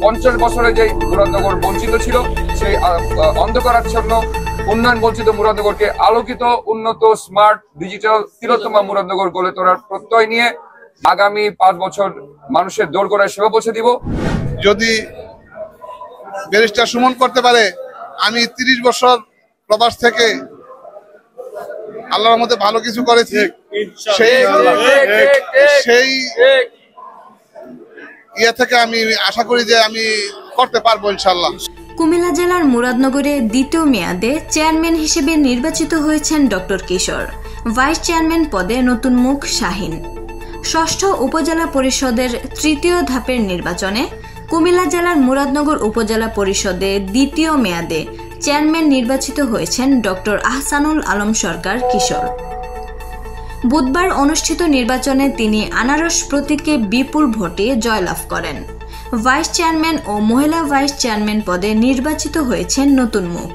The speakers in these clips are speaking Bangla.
50 বছরে যে মুরাদনগর বঞ্চিত ছিল সেই অন্ধকারাচ্ছন্ন উন্নয়ন বঞ্চিত মুরাদনগরকে আলোকিত, উন্নত, স্মার্ট, ডিজিটাল তিলোত্তমা মুরাদনগর গড়ে তোলার প্রত্যয় নিয়ে আগামী 5 বছর মানুষের দোরগোড়ায় সেবা পৌঁছে দিব। যদি ব্যারিস্টার সুমন করতে পারে, আমি 30 বছর প্রবাস থেকে আল্লাহর মধ্যে ভালো কিছু করেছি, সেই ইয়ে থেকে আমি আশা করি যে আমি করতে পারবো ইনশাল্লাহ। কুমিল্লা জেলার মুরাদনগরে দ্বিতীয় মেয়াদে চেয়ারম্যান হিসেবে নির্বাচিত হয়েছেন ডক্টর কিশোর। ভাইস চেয়ারম্যান পদে নতুন মুখ শাহিন। ষষ্ঠ উপজেলা পরিষদের তৃতীয় ধাপের নির্বাচনে কুমিল্লা জেলার মুরাদনগর উপজেলা পরিষদে দ্বিতীয় মেয়াদে চেয়ারম্যান নির্বাচিত হয়েছেন ডক্টর আহসানুল আলম সরকার কিশোর। বুধবার অনুষ্ঠিত নির্বাচনে তিনি আনারস প্রতীকে বিপুল ভোটে জয়লাভ করেন। ভাইস চেয়ারম্যান ও মহিলা ভাইস চেয়ারম্যান পদে নির্বাচিত হয়েছেন নতুন মুখ।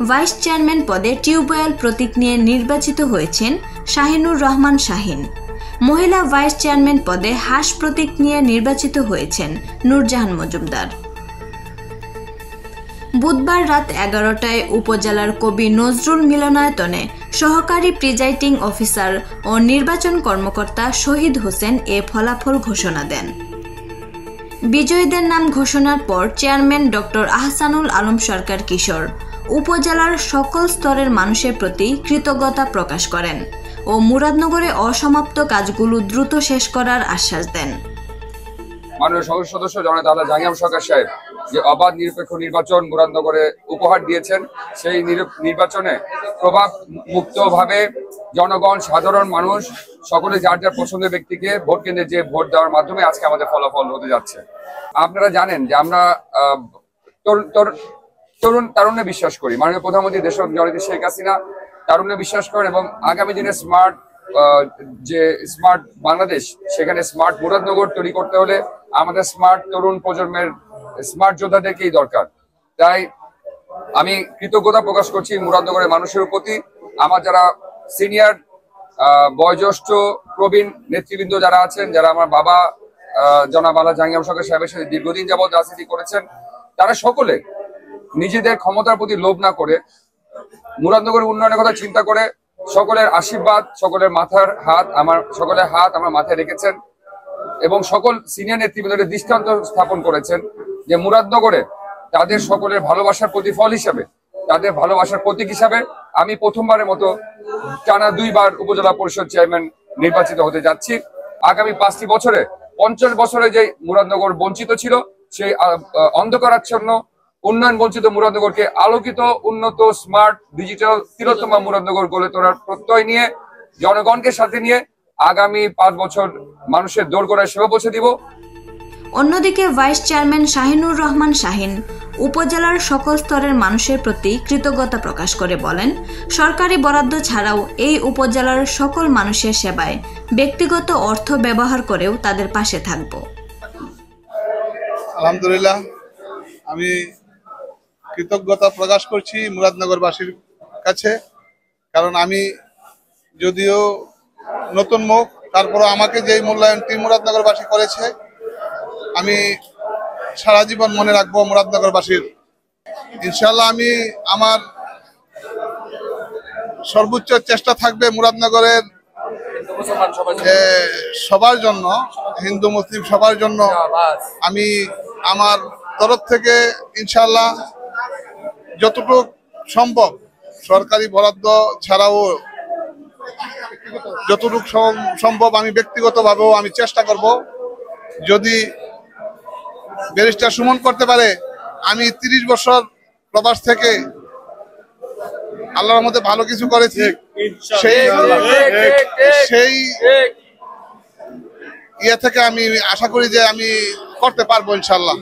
ভাইস চেয়ারম্যান পদে টিউবওয়েল প্রতীক নিয়ে নির্বাচিত হয়েছেন শাহিনুর রহমান শাহিন। মহিলা ভাইস চেয়ারম্যান পদে হাঁস প্রতীক নিয়ে নির্বাচিত হয়েছেন নূরজাহান মজুমদার। বুধবার রাত 11টায় উপজেলার কবি নজরুল মিলনায়তনে সহকারী প্রিজাইডিং অফিসার ও নির্বাচন কর্মকর্তা শহীদ হোসেন এ ফলাফল ঘোষণা দেন। বিজয়ীদের নাম ঘোষণার পর চেয়ারম্যান ডক্টর আহসানুল আলম সরকার কিশোর উপজেলার সকল স্তরের মানুষের প্রতি কৃতজ্ঞতা প্রকাশ করেন ও মুরাদনগরে অসমাপ্ত কাজগুলো দ্রুত শেষ করার আশ্বাস দেন। মাননীয় সংসদ সদস্য জনাব আল্লাহ জাঙ্গিয়াম সরকার সাহেব যে অবাধ নিরপেক্ষ নির্বাচন মুরাদনগরে উপহার দিয়েছেন, সেই নির্বাচনে প্রভাব মুক্তভাবে জনগণ, সাধারণ মানুষ সকলে যার যার পছন্দের ব্যক্তিকে ভোট কেন্দ্রে যে ভোট দেওয়ার মাধ্যমে আজকে আমাদের ফলাফল হতে যাচ্ছে। আপনারা জানেন যে আমরা তারুণ্যে বিশ্বাস করি। মাননীয় প্রধানমন্ত্রী দেশের জননেত্রী শেখ হাসিনা তারুণ্যে বিশ্বাস করেন এবং আগামী দিনে স্মার্ট বাংলাদেশ, সেখানে স্মার্ট মুরাদনগর তৈরি করতে হলে আমাদের স্মার্ট তরুণ প্রজন্মের স্মার্ট যোদ্ধাদেরকেই দরকার। তাই আমি কৃতজ্ঞতা প্রকাশ করছি মুরাদনগরের মানুষের প্রতি। আমার যারা সিনিয়র বয়োজ্যেষ্ঠ প্রবীণ নেতৃবৃন্দ যারা আছেন, যারা আমার বাবা জনাব আল্লাহ জাঙ্গিয়াম সরকার সাহেবের সাথে দীর্ঘদিন যাবৎ রাজনীতি করেছেন, তারা সকলে নিজেদের ক্ষমতার প্রতি লোভ না করে মুরাদনগরের উন্নয়নের কথা চিন্তা করে সকলের আশীর্বাদ, সকলের সকলের হাত আমার মাথায় রেখেছেন এবং সকল সিনিয়র নেতৃবৃন্দের দৃষ্টান্ত স্থাপন করেছেন যে মুরাদনগরে তাদের সকলের ভালোবাসার প্রতিফল হিসাবে, তাদের ভালোবাসার প্রতীক হিসাবে আমি প্রথমবারের মতো টানা 2 বার উপজেলা পরিষদ চেয়ারম্যান নির্বাচিত হতে যাচ্ছি। আগামী 5টি বছরে 50 বছরে যে মুরাদনগর বঞ্চিত ছিল সেই অন্ধকারাচ্ছন্ন উন্নয়ন বঞ্চিত মুরাদনগরকে আলোকিত, উন্নত, স্মার্ট, ডিজিটাল তিলোত্তমা মুরাদনগর গড়ে তোলার প্রত্যয় নিয়ে জনগণকে সাথে নিয়ে আগামী 5 বছর মানুষের দোরগোড়ায় সেবা পৌঁছে দিব। অন্যদিকে ভাইস চেয়ারম্যান শাহিনুর রহমান শাহিন উপজেলার সকল স্তরের মানুষের প্রতি কৃতজ্ঞতা প্রকাশ করে বলেন, সরকারি বরাদ্দ ছাড়াও এই উপজেলার সকল মানুষের সেবায় ব্যক্তিগত অর্থ ব্যবহার করেও তাদের পাশে থাকব। আলহামদুলিল্লাহ, আমি কৃতজ্ঞতা প্রকাশ করছি মুরাদনগরবাসীর কাছে, কারণ আমি যদিও নতুন মুখ, তারপরও আমাকে যেই মূল্যায়নটি মুরাদনগরবাসী করেছে আমি সারা জীবন মনে রাখবো মুরাদনগরবাসীর। ইনশাল্লাহ আমি আমার সর্বোচ্চ চেষ্টা থাকবে মুরাদনগরের সবার জন্য, হিন্দু মুসলিম সবার জন্য আমি আমার তরফ থেকে ইনশাল্লাহ যতটুকু সম্ভব সরকারি বরাদ্দ ছাড়াও যতটুকু সম্ভব আমি ব্যক্তিগতভাবেও আমি চেষ্টা করব। যদি ব্যারিস্টার সুমন করতে পারে, আমি 30 বছর প্রবাস থেকে আল্লাহর মধ্যে ভালো কিছু করেছি, সেই ইয়ে থেকে আমি আশা করি যে আমি করতে পারবো ইনশাল্লাহ।